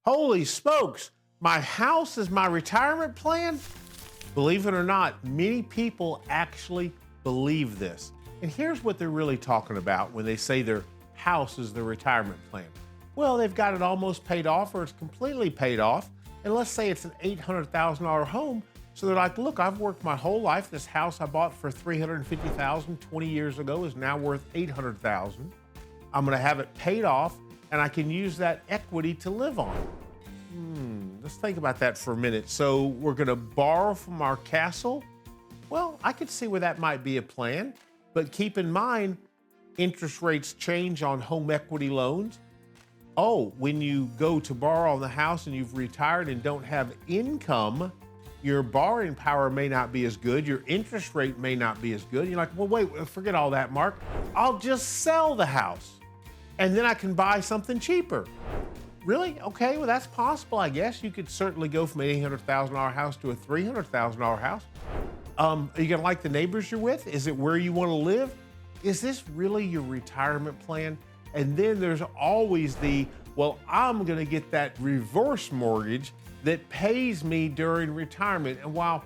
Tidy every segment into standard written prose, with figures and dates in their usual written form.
Holy smokes, my house is my retirement plan? Believe it or not, many people actually believe this. And here's what they're really talking about when they say their house is their retirement plan. Well, they've got it almost paid off or it's completely paid off. And let's say it's an $800,000 home. So they're like, look, I've worked my whole life. This house I bought for $350,000 20 years ago is now worth $800,000. I'm going to have it paid off and I can use that equity to live on. Let's think about that for a minute. So we're going to borrow from our castle? Well, I could see where that might be a plan, but keep in mind, interest rates change on home equity loans. Oh, when you go to borrow on the house and you've retired and don't have income, your borrowing power may not be as good. Your interest rate may not be as good. You're like, well, wait, forget all that, Mark. I'll just sell the house and then I can buy something cheaper. Really? Okay, well, that's possible, I guess. You could certainly go from an $800,000 house to a $300,000 house. Are you gonna like the neighbors you're with? Is it where you wanna live? Is this really your retirement plan? And then there's always the, well, I'm gonna get that reverse mortgage that pays me during retirement. And while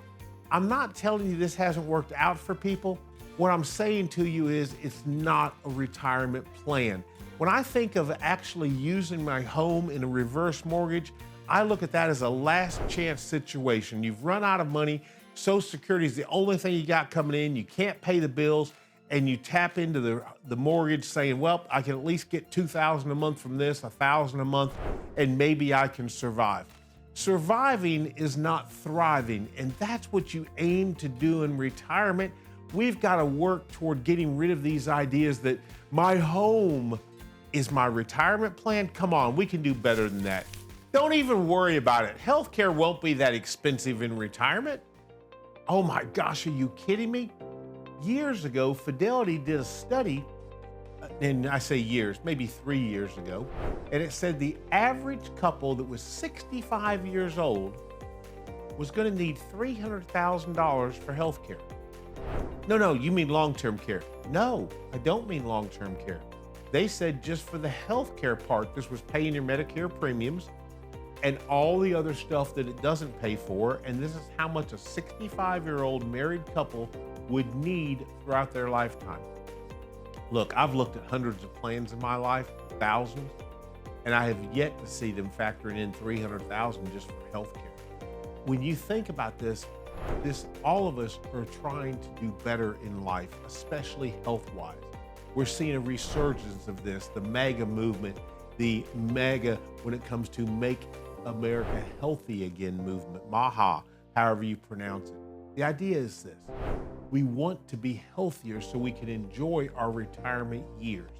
I'm not telling you this hasn't worked out for people, what I'm saying to you is it's not a retirement plan. When I think of actually using my home in a reverse mortgage, I look at that as a last chance situation. You've run out of money. Social Security is the only thing you got coming in. You can't pay the bills and you tap into the mortgage saying, well, I can at least get $2,000 a month from this, $1,000 a month, and maybe I can survive. Surviving is not thriving, and that's what you aim to do in retirement. We've got to work toward getting rid of these ideas that my home is my retirement plan. Come on, we can do better than that. Don't even worry about it. Healthcare won't be that expensive in retirement. Oh my gosh, are you kidding me? Years ago, Fidelity did a study, and I say years, maybe 3 years ago, and it said the average couple that was 65 years old was gonna need $300,000 for healthcare. No, you mean long-term care. No, I don't mean long-term care. They said just for the healthcare part, this was paying your Medicare premiums and all the other stuff that it doesn't pay for, and this is how much a 65-year-old married couple would need throughout their lifetime. Look, I've looked at hundreds of plans in my life, thousands, and I have yet to see them factoring in $300,000 just for healthcare. When you think about this, all of us are trying to do better in life, especially health-wise. We're seeing a resurgence of this, the MAGA movement, the MAGA when it comes to Make America Healthy Again movement, MAHA, however you pronounce it. The idea is this: we want to be healthier so we can enjoy our retirement years.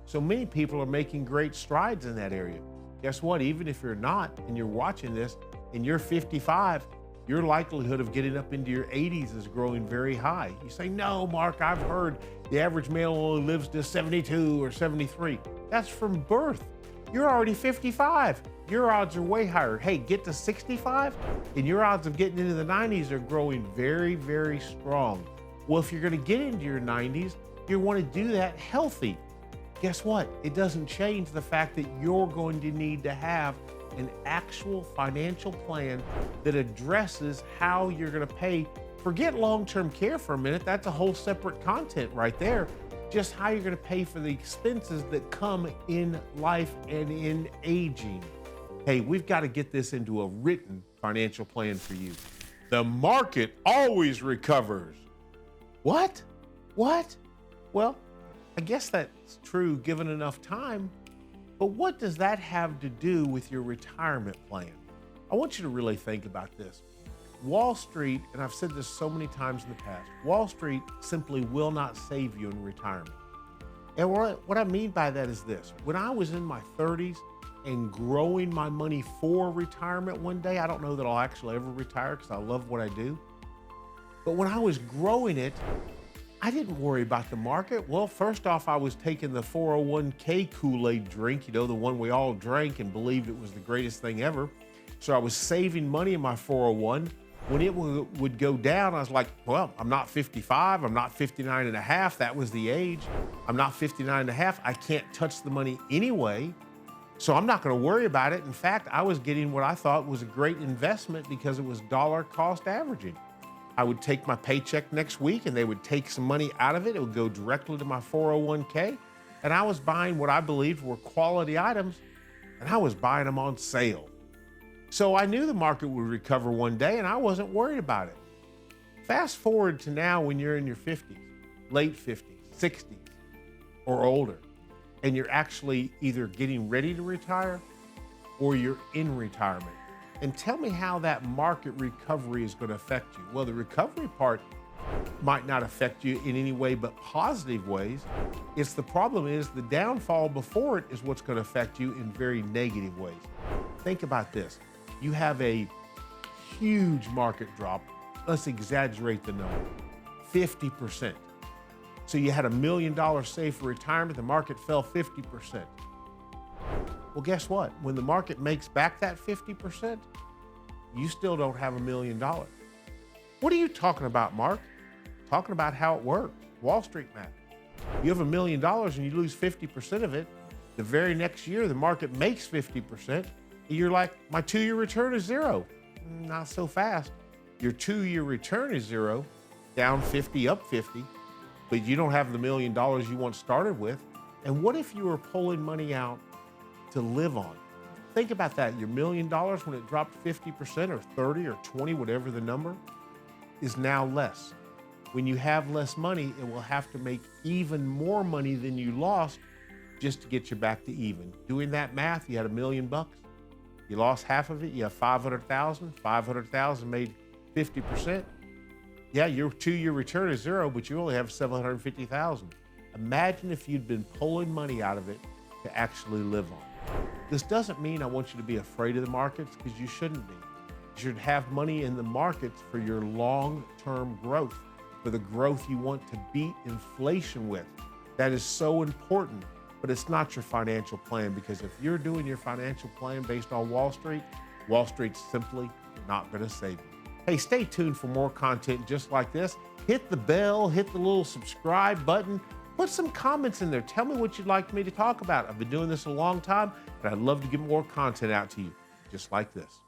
So many people are making great strides in that area. Guess what? Even if you're not and you're watching this and you're 55, your likelihood of getting up into your 80s is growing very high. You say, no, Mark, I've heard the average male only lives to 72 or 73. That's from birth. You're already 55. Your odds are way higher. Hey, get to 65 and your odds of getting into the 90s are growing very, very strong. Well, if you're gonna get into your 90s, you wanna do that healthy. Guess what? It doesn't change the fact that you're going to need to have an actual financial plan that addresses how you're gonna pay. Forget long-term care for a minute. That's a whole separate content right there. Just how you're gonna pay for the expenses that come in life and in aging. Hey, we've got to get this into a written financial plan for you. The market always recovers. What? Well, I guess that's true given enough time, but what does that have to do with your retirement plan? I want you to really think about this. Wall Street, and I've said this so many times in the past, Wall Street simply will not save you in retirement. And what I mean by that is this: when I was in my 30s and growing my money for retirement one day, I don't know that I'll actually ever retire because I love what I do. But when I was growing it, I didn't worry about the market. Well, first off, I was taking the 401k Kool-Aid drink, the one we all drank and believed it was the greatest thing ever. So I was saving money in my 401. When it would go down, I was like, well, I'm not 55, I'm not 59 and a half. That was the age. I'm not 59 and a half. I can't touch the money anyway. So I'm not going to worry about it. In fact, I was getting what I thought was a great investment because it was dollar cost averaging. I would take my paycheck next week and they would take some money out of it. It would go directly to my 401k. And I was buying what I believed were quality items, and I was buying them on sale. So I knew the market would recover one day and I wasn't worried about it. Fast forward to now when you're in your 50s, late 50s, 60s, or older, and you're actually either getting ready to retire or you're in retirement. And tell me how that market recovery is going to affect you. Well, the recovery part might not affect you in any way but positive ways. It's the problem is the downfall before it is what's going to affect you in very negative ways. Think about this. You have a huge market drop. Let's exaggerate the number, 50%. So you had $1 million saved for retirement, the market fell 50%. Well, guess what? When the market makes back that 50%, you still don't have $1 million. What are you talking about, Mark? Talking about how it works, Wall Street math. You have $1 million and you lose 50% of it. The very next year, the market makes 50%. You're like, my 2-year return is zero. Not so fast. Your 2-year return is zero, down 50, up 50. But you don't have the $1 million you once started with. And what if you were pulling money out to live on? Think about that. Your $1 million when it dropped 50% or 30 or 20, whatever the number, is now less. When you have less money, it will have to make even more money than you lost just to get you back to even. Doing that math, you had $1 million. You lost half of it, you have 500,000. 500,000 made 50%. Yeah, your 2-year return is zero, but you only have 750,000. Imagine if you'd been pulling money out of it to actually live on. This doesn't mean I want you to be afraid of the markets, because you shouldn't be. You should have money in the markets for your long-term growth, for the growth you want to beat inflation with. That is so important, but it's not your financial plan, because if you're doing your financial plan based on Wall Street's simply not going to save you. Hey, stay tuned for more content just like this. Hit the bell, hit the little subscribe button, put some comments in there. Tell me what you'd like me to talk about. I've been doing this a long time, and I'd love to get more content out to you just like this.